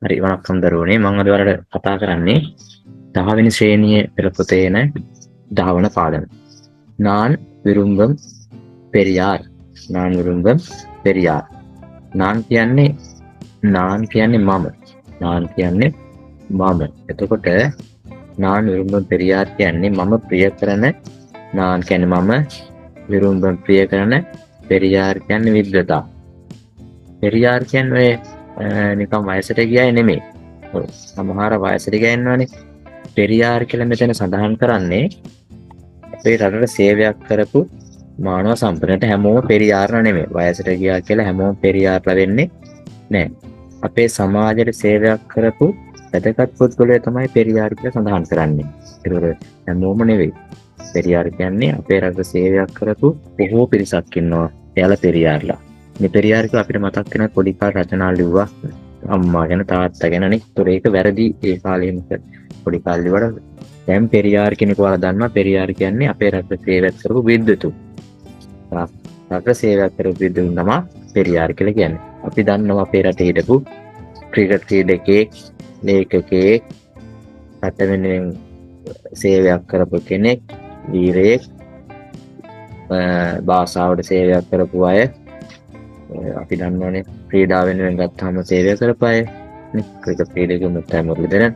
හරි වණක්කම් දරුවනේ මම අද ඔයාලට කතා කරන්නේ 10 වෙනි ශ්‍රේණියේ පෙළ පොතේ එන 10 වන පාඩම. நான் විරුම්බම් පෙරියාර්. நான் විරුම්බම් පෙරියාර්. நான் කියන්නේ මම. நான் කියන්නේ මම. එතකොට நான் විරුම්බම් පෙරියාර් කියන්නේ මම ප්‍රිය කරන நான் කියන්නේ මම විරුම්බම් ප්‍රිය කරන පෙරියාර් කියන්නේ විද්වතා. පෙරියාර් කියන්නේ නිකම් වයසට ගියයි නෙමෙයි. සමහර වයසට ගියා ඉන්නවනේ. පෙරියාර් කියලා මෙතන සඳහන් කරන්නේ අපේ රටට සේවයක් කරපු මානව සම්ප්‍රදායට හැමෝම පෙරියාර්ලා නෙමෙයි. වයසට ගියා කියලා හැමෝම පෙරියාර්ලා වෙන්නේ නැහැ. අපේ සමාජයට සේවයක් කරපු වැදගත් පුද්ගලයෝ තමයි පෙරියාර් කියලා සඳහන් කරන්නේ. ඒක හැමෝම නෙවෙයි. පෙරියාර් කියන්නේ අපේ රටට සේවයක් කරපු බොහෝ පිරිසක් ඉන්නවා. එයාලා පෙරියාර්ලා. මේ පෙරියාර් කියලා අපිට මතක් වෙන පොඩි කාලේ රචනා ලිව්වා. අම්මා ගැන තාත්තා ගැන නේ. ඒතොර ඒක වැරදි ඒ කාලේම පොඩි කාලේ ලිව්වට දැන් පෙරියාර් කෙනෙක් ඔයාලා දන්නවා. පෙරියාර් කියන්නේ අපේ රටට සේවයක් කරපු විද්වතුන්. රටට සේවයක් කරපු විද්වතුන් තමයි පෙරියාර් කියලා කියන්නේ. අපි දන්නවා අපේ රටේ හිටපු ක්‍රිකට් ක්‍රීඩකයෙක්, ලේඛකයෙක්, රට වෙනුවෙන් සේවයක් කරපු කෙනෙක්, වීරයෙක්, භාෂාවට සේවයක් කරපු අය අපි දන්නවනේ ක්‍රීඩාව වෙනුවෙන් ගත්තාම සේවය කරපු අය නේ. ක්‍රිකට් ක්‍රීඩකයෙකු මුත්තයි මුරලිදරන්,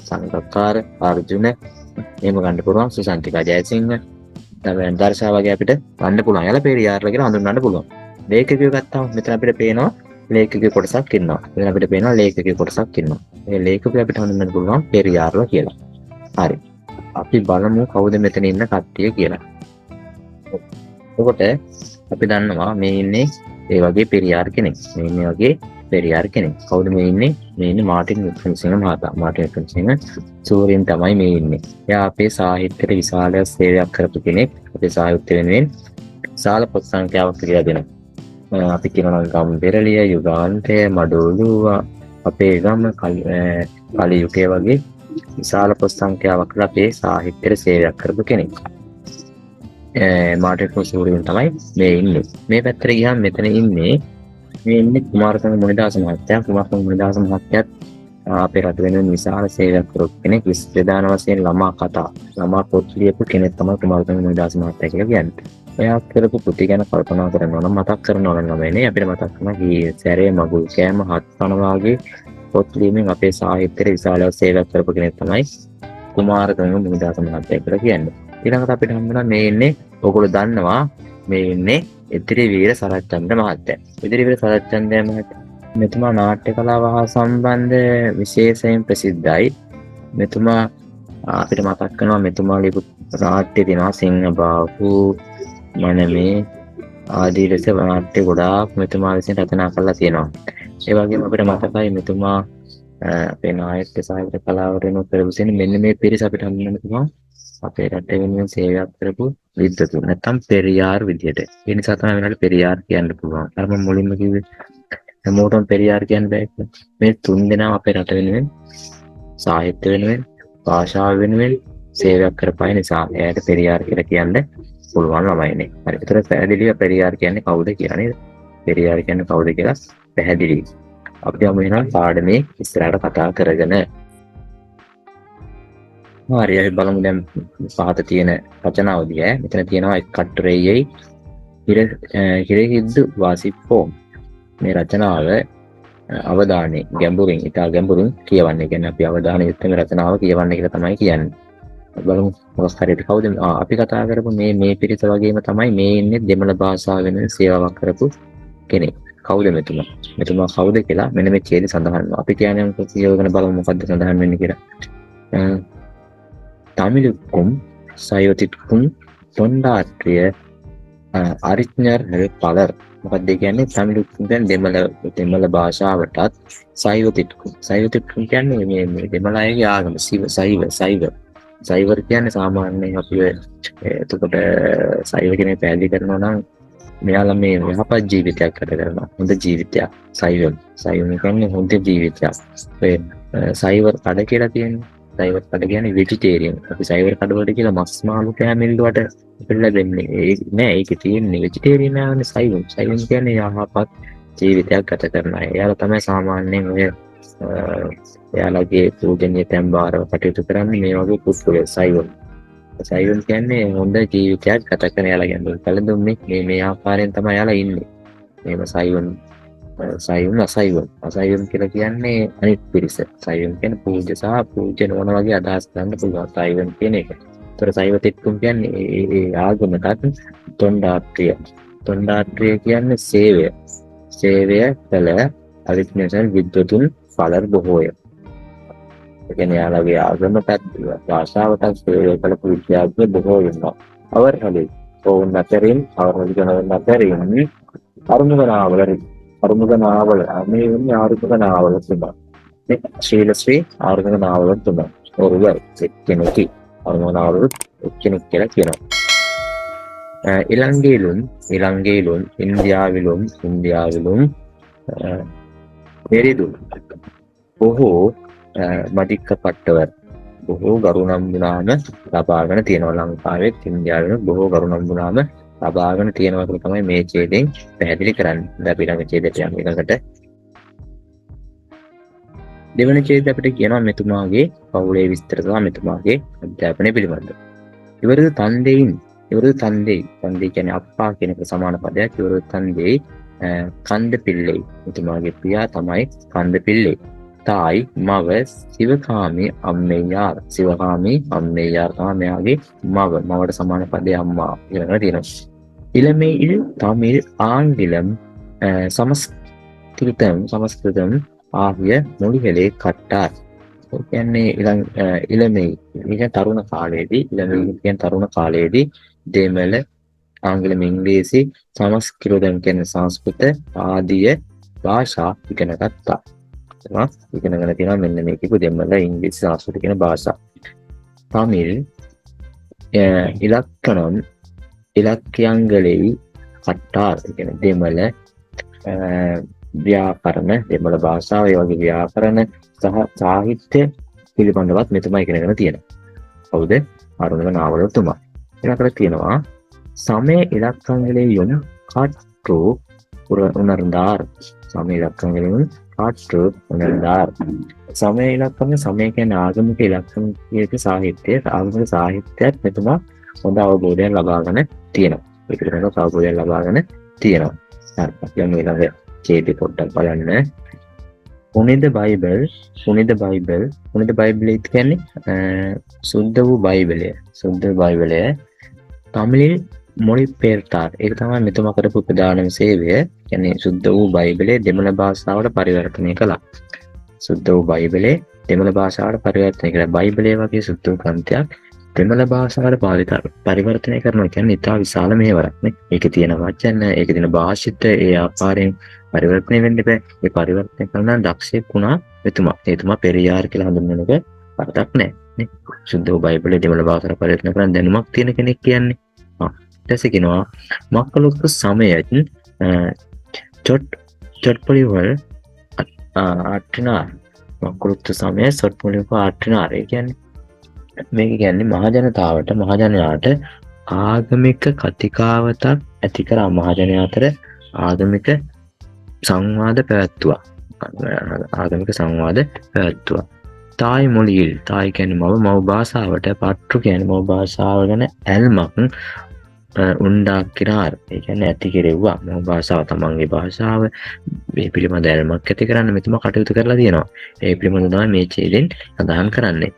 සංගක්කාර, අර්ජුන එහෙම ගන්න පුළුවන්. සුසන්තිකා ජයසිංහ, දර්ශා වගේ අපිට ගන්න පුළුවන්. යාලා පෙරියාර්ලා කියලා හඳුන්වන්න පුළුවන්. ලේඛකයෙකු ගත්තාම මෙතන අපිට පේනවා ලේඛකයෙකු කොටසක් ඉන්නවා. මෙතන අපිට පේනවා ලේඛකයෙකු කොටසක් ඉන්නවා. මේ ලේඛකයෙකු අපිට හඳුන්වන්න පුළුවන් පෙරියාර්ලා කියලා. හරි. අපි බලමු කවුද මෙතන ඉන්න කට්ටිය කියලා. එතකොට අපි දන්නවා මේ ඉන්නේ ඒ වගේ පෙරියාර් කෙනෙක්. මේ ඉන්නේ වගේ පෙරියාර් කෙනෙක්. කවුද මේ ඉන්නේ? මේ ඉන්නේ මාටින් වික්‍රමසිංහ මහතා. මාටින් වික්‍රමසිංහ සූරීන් තමයි මේ ඉන්නේ. එයා අපේ සාහිත්‍යයට විශාල සේවයක් කරපු කෙනෙක්. අපේ සාහිත්‍ය වෙනුවෙන් විශාල පොත් සංඛ්‍යාවක් කියලා දෙනවා. අපි කියනවා ගම්බෙරළිය, යුගාන්තය, මඩෝලුව, අපේ ගම, කලියුකේ වගේ විශාල පොත් සංඛ්‍යාවක් අපේ සාහිත්‍යයට සේවයක් කරපු කෙනෙක්. මාටින් සූරීන් තමයි මේ ඉන්නේ. මේ පැත්තට ගියාම මෙතන ඉන්නේ කුමාරතුංග මුනිදාස මහත්තයා. කුමාරතුංග මුනිදාස මහත්තයාත් අපේ රට වෙනුවෙන් විශාල සේවයක් කරපු කෙනෙක්. ප්‍රධාන වශයෙන් ළමා කතා, ළමා පොත් ලියපු කෙනෙක් තමයි කුමාරතුංග මුනිදාස මහත්තයා කියලා කියන්නේ. එයා කරපු කෘති ගැන කල්පනා කරනවා නම් මතක් කරනවා නම් නෙමෙයි අපිට මතක් කරනවා සැරේ මගුල් කෑම හත් කන වාගේ පොත් ලියමින් අපේ සාහිත්‍යයට විශාල සේවයක් කරපු කෙනෙක් තමයි කුමාරතුංග මුනිදාස මහත්තයා කියලා කියන්නේ. ඊළඟට අපිට හම්බුණා මේ ඉන්නේ ඔයගොල්ලෝ දන්නවා මේ ඉන්නේ ඉදිරිවීර සරච්චන්ද්‍ර මහත්තයා. ඉදිරිවීර සරච්චන්ද්‍ර මහත්තයා මෙතුමා නාට්‍ය කලාව හා සම්බන්ධ විශේෂයෙන් ප්‍රසිද්ධයි. මෙතුමා අපිට මතක් කරනවා මෙතුමා ලියපු නාට්‍ය තියෙනවා සිංහබාහු, මනමේ ආදී ලෙස නාට්‍ය ගොඩාක් මෙතුමා විසින් රචනා කරලා තියෙනවා. ඒ වගේම අපිට මතකයි මෙතුමා අපේ නාට්‍ය සාහිත්‍ය කලාවට වෙන පෙරවසෙන මෙන්න මේ පිරිස අපිට හඳුන්වන්න පුළුවන් අපේ රටේ වෙනුවෙන් සේවයක් කරපු විද්වතුන්. නැත්තම් පෙරියාර් විදියට. ඒ නිසා තමයි වෙනකොට පෙරියාර් කියන්න පුළුවන්. අර මම මුලින්ම කිව්වේ හැමෝටම පෙරියාර් කියන්න බෑ කියලා. මේ තුන් දෙනා අපේ රට වෙනුවෙන් සාහිත්‍ය වෙනුවෙන් භාෂාව වෙනුවෙන් සේවයක් කරපයි නිසා එයාට පෙරියාර් කියලා කියන්න පුළුවන් ළමයිනේ. හරි. ඒතර පැහැදිලිව පෙරියාර් කියන්නේ කවුද කියලා නේද? පෙරියාර් කියන්නේ කවුද කියලා පැහැදිලි. අපි යමු එහෙනම් පාඩමේ ඉස්සරහට කතා කරගෙන. හරි අපි බලමු දැන් පහත තියෙන රචනාව දිහා. මෙතන තියෙනවා එක් කට්ටරෙයි හිරෙහිද්දු වාසිප්පෝ. මේ රචනාව අවධානයේ ගැඹුරින් ඉතා ගැඹුරින් කියවන්නේ. කියන්නේ අපි අවධානය යොමු රචනාව කියවන්නේ කියලා තමයි කියන්නේ. බලමු මොකක් හරියට කවුද අපි කතා කරපු මේ පිරිස වගේම තමයි මේ ඉන්නේ දෙමළ භාෂාව වෙන සේවාවක් කරපු කෙනෙක්. කවුද මෙතුමා? මෙතුමා කවුද කියලා මෙන්න මේ ඡේදය සඳහන් වෙනවා. අපි කියන්නේ මොකක්ද කියවගෙන බලමු මොකද්ද සඳහන් වෙන්නේ කියලා. தமிழுக்கும் சைவத்திற்கும் தொண்டாற்றிய அறிஞர்கள் பலர். මොකක්ද කියන්නේ தமிழுக்கும் කියන්නේ දෙමළ භාෂාවටත් සයිවතිට්කුම් කියන්නේ මේ දෙමළ අයගේ ආගම සයිවර් කියන්නේ සාමාන්‍යයෙන් අපි එතකොට සයිව කෙනෙක් පැහැදිලි කරනවා නම් මෙයාලා මේ යහපත් ජීවිතයක් ගත කරනවා. හොඳ ජීවිතයක්. සයිවර් කියන්නේ හොඳ ජීවිතයක්. ඒ සයිවර් කඩ කියලා තියෙන්නේ. සයිවර් කඩ කියන්නේ වෙජිටේරියන්. අපි සයිවර් කඩවලට කියලා මස් මාළු කෑමෙල්ලුවට අපිට ලැබෙන්නේ නෑ. ඒකේ තියෙන්නේ වෙජිටේරියන් ආනේ සයිවර් කියන්නේ යහපත් ජීවිතයක් ගත කරන අය. එයාලා තමයි සාමාන්‍යයෙන් ඔය එයාලගේ පූජනීය තැන් බාරව කටයුතු කරන්නේ මේ වගේ පුද්ගලයෝ සයිවුන්. සයිවුන් කියන්නේ හොඳ ජීවිතයක් ගත කරන යාලා කියන්නේ කලදුන්නේ මේ ආකාරයෙන් තමයි යාලා ඉන්නේ. මේව සයිවුන් අසයිවුන් කියලා කියන්නේ අනිත් පිරිස. සයිවුන් කියන්නේ පූජ්‍ය සහ පූජ්‍ය නොවන වගේ අදහස් ගන්න පුළුවන් සයිවුන් කියන එක. ඒතර සයිව තෙත්තුන් කියන්නේ ඒ ආගමකට තොණ්ඩාත්‍රිය. තොණ්ඩාත්‍රිය කියන්නේ සේවය. සේවය කළ අවිඥාන විද්වතුන් පළර බොහෝය. ඒ කියන්නේ යාළගේ ආගමකට භාෂාවකට සේවය කළ විද්‍යාඥයෝ බොහෝ වෙනවා. අවර්හලේ ඕන් අතරින් අරුමුග නාවල මේ වෙන්නේ ආරුමුග නාවල තුනක්. මේ ශීලශ්‍රී ආරුමුග නාවල තුනක්. ඔරුව එක්කෙනෙකි අරුමුග නාවල එක්කෙනෙක් කියලා කියනවා. இலங்கையிலும் இந்தியாவிலும் பெரிதும் බොහෝ මදික්කපට්ටවර් බොහෝ ගරුණම්බුනාම ලබාගෙන තියෙනවා. ලංකාවෙත් ඉන්දියාවෙත් බොහෝ ගරුණම්බුනාම ලබාගෙන තියෙනවා කියලා තමයි මේ ඡේදයෙන් පැහැදිලි කරන්නේ. දැන් අපි ළඟ ඡේදයට යමු ඊළඟට. දෙවන ඡේදය අපිට කියනවා මෙතුමාගේ පවුලේ විස්තර සහ මෙතුමාගේ අධ්‍යාපනය පිළිබඳව. ඉවරද තන්දේ කියන්නේ අප්පා කියන එක සමාන පදයක්. ඉවරද තන්දේ කන්ද පිල්ලේ. මෙතුමාගේ පියා තමයි කන්ද පිල්ලේ. තායි මව සිවකාමී අම්මෙයාර් තමයි මෙයාගේ මවට සමාන පදේ අම්මා ඊළඟට තියෙනවා. இளமையில் தமிழ் ஆங்கிலம் சமஸ்கிருதம் ආගිය මொழிகளை කට්ටාර්. කියන්නේ ඉළමයි තරුණ කාලයේදී දෙමළ ආංගලම ඉංග්‍රීසි සමස්කෘතම් කියන සංස්කෘත ආදිය භාෂා ඉගෙන ගත්තා. ඉගෙනගෙන තියෙනවා මෙන්න මේ කිව්ව දෙමළ ඉංග්‍රීසි සංස්කෘත කියන භාෂා. தமிழ் ඉලක්කයන්ගලෙයි කට්ටාර් කියන දෙමළ ව්‍යාකරණ දෙමළ භාෂාව ඒ වගේ ව්‍යාකරණ සහ සාහිත්‍ය පිළිබඳවත් මෙතුමා ඉගෙනගෙන තියෙනවා. හවුද? අරුණව නාවලතුමා. ඊළඟට තියෙනවා සමය ඉලක්කංගලෙயும் காற்று උනර්දාර්. සමය ඉලක්කංගලෙயும் காற்று උනර්දාර්. සමය ඉලක්කම සමය කියන්නේ ආගමික ඉලක්කමක සාහිත්‍යය. ආගමික සාහිත්‍යයත් මෙතුමා හොඳ අවබෝධයක් ලබාගෙන තියෙනවා. ඒකට වෙනස් අවබෝධයක් ලබාගෙන තියෙනවා. හරි. අපි යමු ඊළඟ ඡේදය පොඩ්ඩක් බලන්න. පුනිද බයිබල් කියන්නේ සුද්ධ වූ බයිබලය. தமிழில் மொழிபெயர்த்தார். ඒක තමයි මෙතුමා කරපු ප්‍රධානම සේවය. කියන්නේ සුද්ධ වූ බයිබලය දෙමළ භාෂාවට පරිවර්තනය කළා. සුද්ධ වූ බයිබලය දෙමළ භාෂාවට පරිවර්තනය කළා. බයිබලය වගේ සුද්ධ වූ ග්‍රන්ථයක් දෙමළ භාෂාවට පරිවර්තනය කරනවා කියන්නේ ඉතා විශාල මෙහෙවරක් නේ. ඒකේ තියෙන වචන, ඒකේ තියෙන භාෂිත ඒ ආකාරයෙන් පරිවර්තනය වෙන්න බෑ. ඒ පරිවර්තනය කරන දක්ෂයෙක් වුණා මෙතුමා පෙරියාර් කියලා හඳුන්වන එක වරදක් නෑ නේ. සුද්ධ වූ බයිබලය දෙමළ භාෂාවට පරිවර්තනය කරන දැනුමක් තියෙන කෙනෙක් කියන්නේ. ඊට කියනවා மக்களுக்கு சமயத் சொற்பொழிவுகள் ஆற்றினார். மக்களுக்கு சமய சொற்பொழிவுகள் ஆற்றினார். ඒ කියන්නේ මේක කියන්නේ මහජනයාට ආගමික කතිකාවතක් ඇති කරා. මහජනයා අතර ආගමික සංවාද පැවැත්තුවා. තායි මොළිயில் තායි කියන්නේ මව භාෂාවට, පට්ටු කියන්නේ මව භාෂාව ගැන ඇල්මක් උණ්ඩාක්කිරාර්. ඒ කියන්නේ ඇති කෙරෙව්වා. මව භාෂාව තමන්ගේ භාෂාව මේ පිළිබඳ ඇල්මක් ඇති කරන්න මෙතුමා කටයුතු කරලා තියෙනවා. ඒ පිළිබඳව තමයි මේ ඡේදයෙන් සඳහන් කරන්නේ.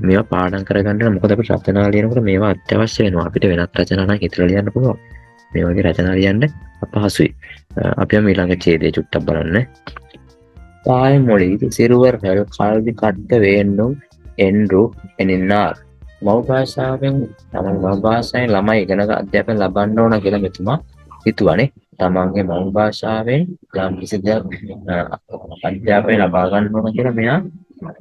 මේවා පාඩම් කරගන්න මොකද අපිට රචනා ලියනකොට මේවා අත්‍යවශ්‍ය වෙනවා. අපිට වෙනත් රචනා නම් හිතලා ලියන්න පුළුවන්. මේ වගේ රචනා ලියන්න අපහසුයි. අපි ඊළඟ ඡේදය චුට්ටක් බලන්න. தாய்மொழியில் சிறுவர்கள் கல்வி கற்க வேண்டும் என்று எண்ணினார். මව් භාෂාවෙන් ළමයි ඉගෙන අධ්‍යාපනය ලබන්න ඕන කියලා මෙතුමා හිතුවානේ. තමන්ගේ මව් භාෂාවෙන් යම් කිසි දෙයක් අධ්‍යාපනය ලබා ගන්න ඕන කියලා මෙයා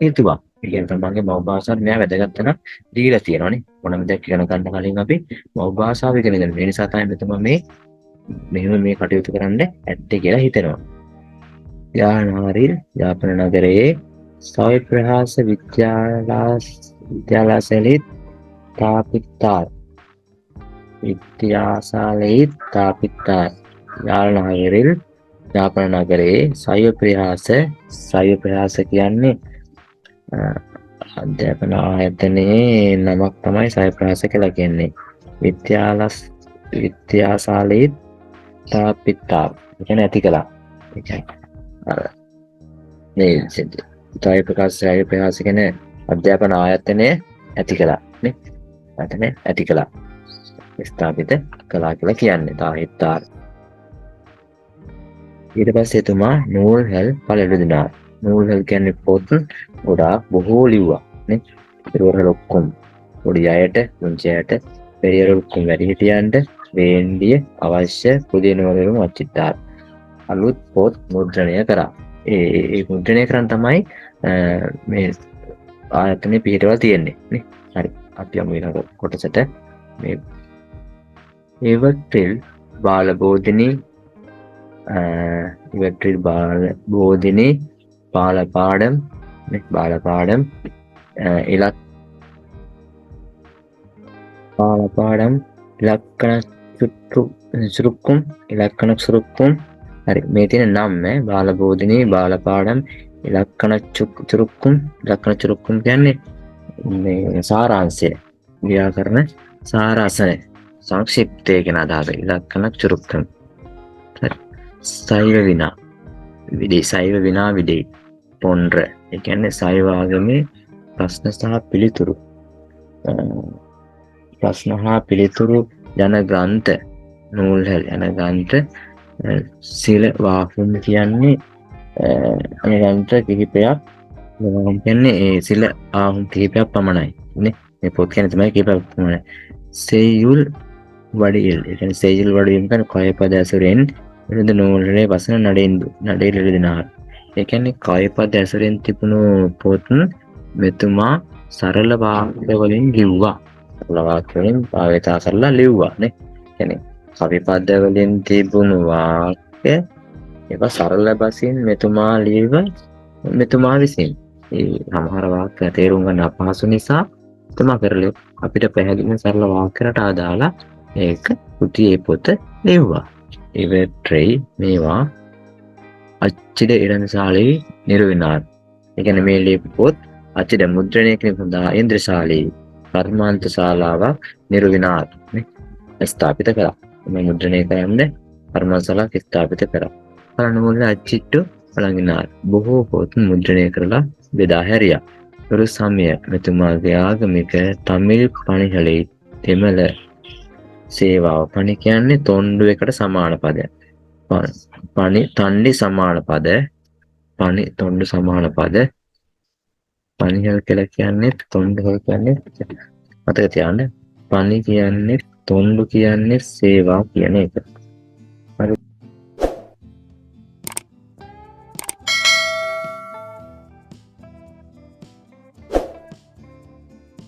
හිතුවා. ඒ කියන්නේ තමන්ගේ මව් භාෂාවට මෙයා වැදගත් වෙනක් දීලා තියෙනවානේ. මොනම දෙයක් ඉගෙන ගන්න කලින් අපි මව් භාෂාව ඉගෙන ගන්න. ඒ නිසා තමයි මෙතුමා මේ කටයුතු කරන්න ඇත්තේ කියලා හිතෙනවා. යාපන නගරයේ සවිප්‍රහාස විද්‍යාලසලිත් තාපිත්තාර්. යාල් නගරිல் ජාපන නගරයේ සයුර් ප්‍රයාස කියන්නේ අධ්‍යාපන ආයතනයේ නමක් තමයි සයුර් ප්‍රයාස කියලා කියන්නේ. විද්‍යාශාලයේ තාපිතා කියන්නේ ඇති කළා. ඒ කියන්නේ මේ සයුර් ප්‍රයාස කියන්නේ අධ්‍යාපන ආයතනය ඇති කළා නේ. ආයතනය ඇති කළා. ස්ථාපිත කළා කියලා කියන්නේ තාහිත්තාර්. ඊට පස්සේ එතුමා නූල්හැල් පළවෙනිදා නූල්හැල් කියන්නේ පොත් ගොඩාක් බොහෝ ලිව්වා නේ. ඒවල ඔක්කොම පොඩි අයට, පුංචි අයට, පෙරියර ඔක්කොම වැඩිහිටියන්ට වේන්දිය අවශ්‍ය පුදිය නෝලවලම අච්චිත්තාර්. අලුත් පොත් මුද්‍රණය කරා. ඒ මුද්‍රණය කරන් තමයි මේ ආයතනයේ පිටවල තියෙන්නේ නේ. හරි. අපි යමු ඊළඟ කොටසට. මේ ඉවත්‍රිල් බාලබෝධිනී ඉවත්‍රිල් බාලබෝධිනී බාලපාඩම් ඉලක්කන සුරුක්කුම් හරි මේ තියෙන නම් බාලබෝධිනී බාලපාඩම් ඉලක්කන චුරුක්කුම් කියන්නේ මේ සාරාංශය ව්‍යාකරණ සාරාසන සංක්ෂිප්තය කියන අදහස ඉලක්කන චුරුක්කුම්. සෛව විනා විදේ පොන්ඩ්‍ර ඒ කියන්නේ සෛව ආගමේ ප්‍රශ්න හා පිළිතුරු යන ග්‍රන්ථ නූල්හැල් යන ග්‍රන්ථ සිල වාහුම් කියන්නේ ග්‍රන්ථ කිහිපයක් කියන්නේ ඒ සිල ආහුම් කිහිපයක් පමණයි නේ. මේ පොත් කියන්නේ තමයි කිහිපයක් පමණයි. සෙයුල් වඩියල් ඒ කියන්නේ සෙයුල් වඩියල් කියන්නේ කය පද ඇසුරෙන් විවිධ නූල්හැලේ වසන නඩේ ලියදිනාර. ඒ කියන්නේ කය පද ඇසුරෙන් තිබුණු පොත් මෙතුමා සරල වාක්‍ය වලින් ලිව්වා. සරල වාක්‍ය වලින් භාවිතා කරලා ලිව්වා නේ. කියන්නේ කවි පද වලින් තිබුණු වාක්‍ය ඒවා සරල බසින් මෙතුමා විසින් ඒ සමහර වාක්‍ය තේරුම් ගන්න අපහසු නිසා එතුමා කරලා අපිට පැහැදිලි සරල වාක්‍යයට අදාලා ඒක පුතියේ පොත ලිව්වා. ඉවත්‍රි මේවා අච්චිද ඉරන්ශාලී නිර්විනාර. ඒ කියන්නේ මේ ලියපු පොත් අච්චිද මුද්‍රණය කිරීම සඳහා ඉන්ද්‍රශාලී කර්මාන්ත ශාලාවක් නිර්විනාර ස්ථාපිත කළා. මේ මුද්‍රණය කරන්නේ කර්මාන්තශාලාවක් ස්ථාපිත කරා. කලනමුල්ල අච්චිට්ටු පළඟිනාර බොහෝ පොත් මුද්‍රණය කරලා බෙදා හැරියා. පෙර සමය මෙතුමාගේ ආගමික තමිල් පණිහලේ දෙමළ සේවාව පණි කියන්නේ තොණ්ඩු එකට සමාන පදයක්. තණ්ඩි සමාන පද තොණ්ඩු සමාන පද පණිහල් කියලා කියන්නේ තොණ්ඩු කියන්නේ මතක තියාගන්න. පණි කියන්නේ තොණ්ඩු කියන්නේ සේවා කියන එක. හරි.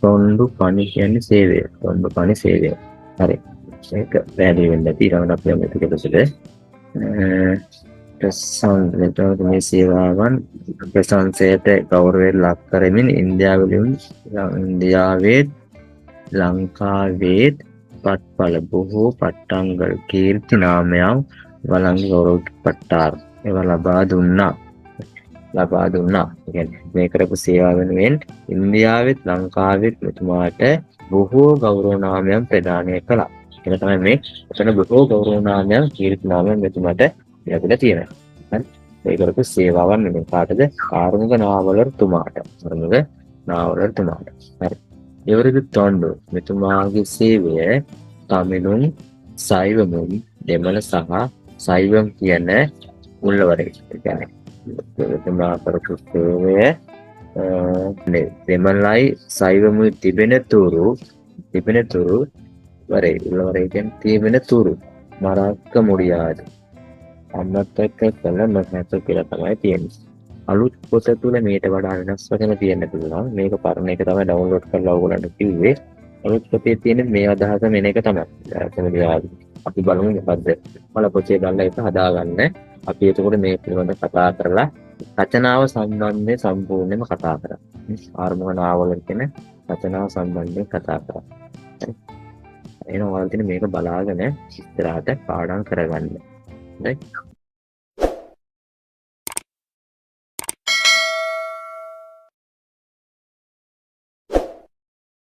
තොණ්ඩු පණි කියන්නේ සේවය. තොණ්ඩු පණි සේවය. හරි. ඒක වැදගත් වෙන්න තියෙනවා අපි මේක දෙකසට. මේ සේවාවන් ප්‍රශංසයට ගෞරවයට ලක් කරමින් ඉන්දියාවේ ලංකාවේ පට්පල බොහෝ පට්ටංගල් කීර්ති නාමයන් වළංගු ගෞරව පට්ටාර ඒවා ලබා දුන්නා. මේ කරපු සේවාව වෙනුවෙන් ඉන්දියාවෙත් ලංකාවෙත් මෙතුමාට බොහෝ ගෞරව නාමයන් ප්‍රදානය කළා. ඒක තමයි මේ එතන බොහෝ ගෞරව නාමයන් කීර්ති නාමයන් මෙතුමාට ලැබිලා තියෙනවා. හරි. ඒ කරපු සේවාවන් නෙමෙයි කාටද? ආරමුග නාවලතුමාට. හරි. එවරදු තොණ්ඩු මෙතුමාගේ සේවය තමිළුන් සයිවමුන් දෙමළ සහ සයිවම් කියන මුල්වරේ. ඒ කියන්නේ මෙතුමා කරපු සේවය දෙමළයි සයිවමුයි තිබෙන තුරු වරේ උල්වරේ කියන්නේ තිබෙන තුරු මරක්ක මුඩියාද අන්නත්තක කළ නොහැක කියලා තමයි තියෙන්නේ. අලුත් පොත තුල මේට වඩා වෙනස් වශයෙන් තියෙන්න පුළුවන්. මේක පරණ එක තමයි ඩවුන්ලෝඩ් කරලා ඔයගොල්ලන්ට කිව්වේ. අලුත් පොතේ තියෙන මේ අදහස මෙන්න එක තමයි. අපි බලමු මොකද්ද. මල පොතේ දාලා ඒක හදාගන්න. අපි එතකොට මේ පිළිබඳව කතා කරලා රචනාව සම්බන්ධයෙන් සම්පූර්ණයෙන්ම කතා කරා. ආරම්භක නාවල කියන රචනාව සම්බන්ධයෙන් කතා කරා. එහෙනම් ඔයාලට මේක බලාගෙන ඉස්සරහට පාඩම් කරගන්න. right